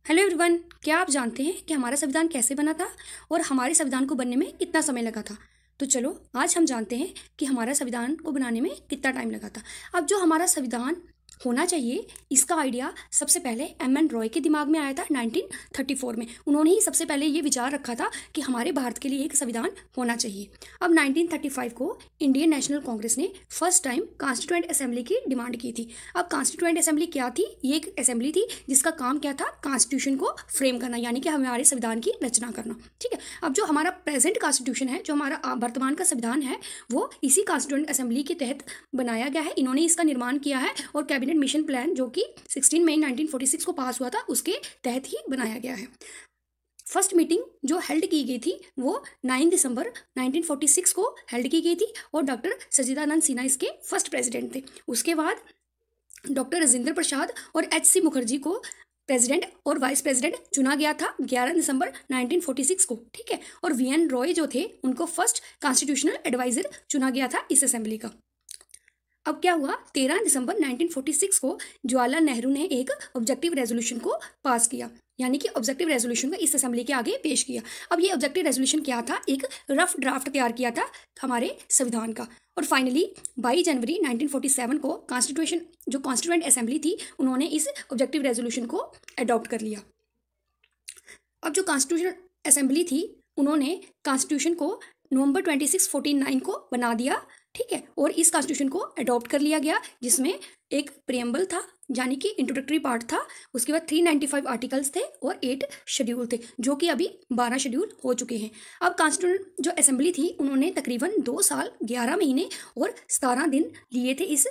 Hello everyone, क्या आप जानते हैं कि हमारा संविधान कैसे बना था और हमारे संविधान को बनने में कितना समय लगा था। तो चलो आज हम जानते हैं कि हमारा संविधान को बनाने में कितना टाइम लगा था। अब जो हमारा संविधान होना चाहिए, इसका आइडिया सबसे पहले एम.एन. रॉय के दिमाग में आया था 1934 में। उन्होंने ही सबसे पहले ये विचार रखा था कि हमारे भारत के लिए एक संविधान होना चाहिए। अब 1935 को इंडियन नेशनल कांग्रेस ने फर्स्ट टाइम कॉन्स्टिट्यूएंट असेंबली की डिमांड की थी। अब कॉन्स्टिट्यूएंट असेंबली क्या थी? ये एक असेंबली थी जिसका काम क्या था? कॉन्स्टिट्यूशन को फ्रेम करना, यानी कि हमारे संविधान की रचना करना। ठीक है। अब जो हमारा प्रेजेंट कॉन्स्टिट्यूशन है, जो हमारा वर्तमान का संविधान है, वो इसी कॉन्स्टिट्यूएंट असेंबली के तहत बनाया गया है। इन्होंने इसका निर्माण किया है और कैबिनेट मिशन प्लान जो कि 16 मई 1946 को पास हुआ था, उसके तहत ही बनाया गया है। फर्स्ट मीटिंग जो हेल्ड की गई थी वो 9 दिसंबर 1946 को हेल्ड की गई थी और डॉक्टर सच्चिदानंद सिन्हा इसके फर्स्ट प्रेसिडेंट थे। उसके बाद डॉक्टर राजेंद्र प्रसाद और एच.सी. मुखर्जी को प्रेसिडेंट और वाइस प्रेसिडेंट चुना गया था 11 दिसंबर 1946 को। ठीक है। और वी.एन. रॉय जो थे, उनको फर्स्ट कॉन्स्टिट्यूशनल एडवाइजर चुना गया था इस असेंबली का। अब क्या हुआ? 13 दिसंबर 1946 को जवाहरलाल नेहरू ने एक ऑब्जेक्टिव रेजोल्यूशन को पास किया, यानी कि ऑब्जेक्टिव रेजोल्यूशन को इस असेंबली के आगे पेश किया। अब ये ऑब्जेक्टिव रेजोल्यूशन क्या था? एक रफ ड्राफ्ट तैयार किया था हमारे संविधान का। और फाइनली 22 जनवरी 1947 को कॉन्स्टिट्यूएंट असेंबली थी, उन्होंने इस ऑब्जेक्टिव रेजोल्यूशन को अडॉप्ट कर लिया। अब जो कॉन्स्टिट्यूशन असेंबली थी, उन्होंने कॉन्स्टिट्यूशन को नवंबर 26, 49 को बना दिया। ठीक है। और इस कॉन्स्टिट्यूशन को अडॉप्ट कर लिया गया, जिसमें एक प्रियम्बल था, यानी कि इंट्रोडक्टरी पार्ट था। उसके बाद 395 आर्टिकल्स थे और 8 शेड्यूल थे, जो कि अभी 12 शेड्यूल हो चुके हैं। अब कॉन्स्टिट्यूशन जो असेंबली थी, उन्होंने तकरीबन 2 साल 11 महीने और 17 दिन लिए थे इस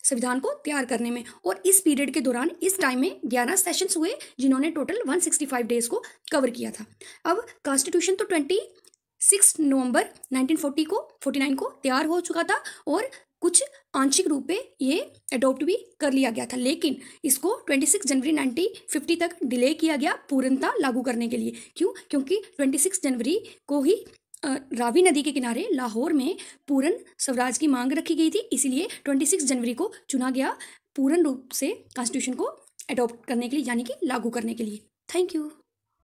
संविधान को तैयार करने में। और इस पीरियड के दौरान, इस टाइम में 11 सेशंस हुए, जिन्होंने टोटल 165 डेज को कवर किया था। अब कॉन्स्टिट्यूशन तो 26 नवंबर 1949 को तैयार हो चुका था और कुछ आंशिक रूप में ये अडॉप्ट भी कर लिया गया था, लेकिन इसको 26 जनवरी 1950 तक डिले किया गया पूर्णतः लागू करने के लिए। क्यों? क्योंकि 26 जनवरी को ही रावी नदी के किनारे लाहौर में पूर्ण स्वराज की मांग रखी गई थी, इसीलिए 26 जनवरी को चुना गया पूर्ण रूप से कॉन्स्टिट्यूशन को अडॉप्ट करने के लिए, यानी कि लागू करने के लिए। Thank you.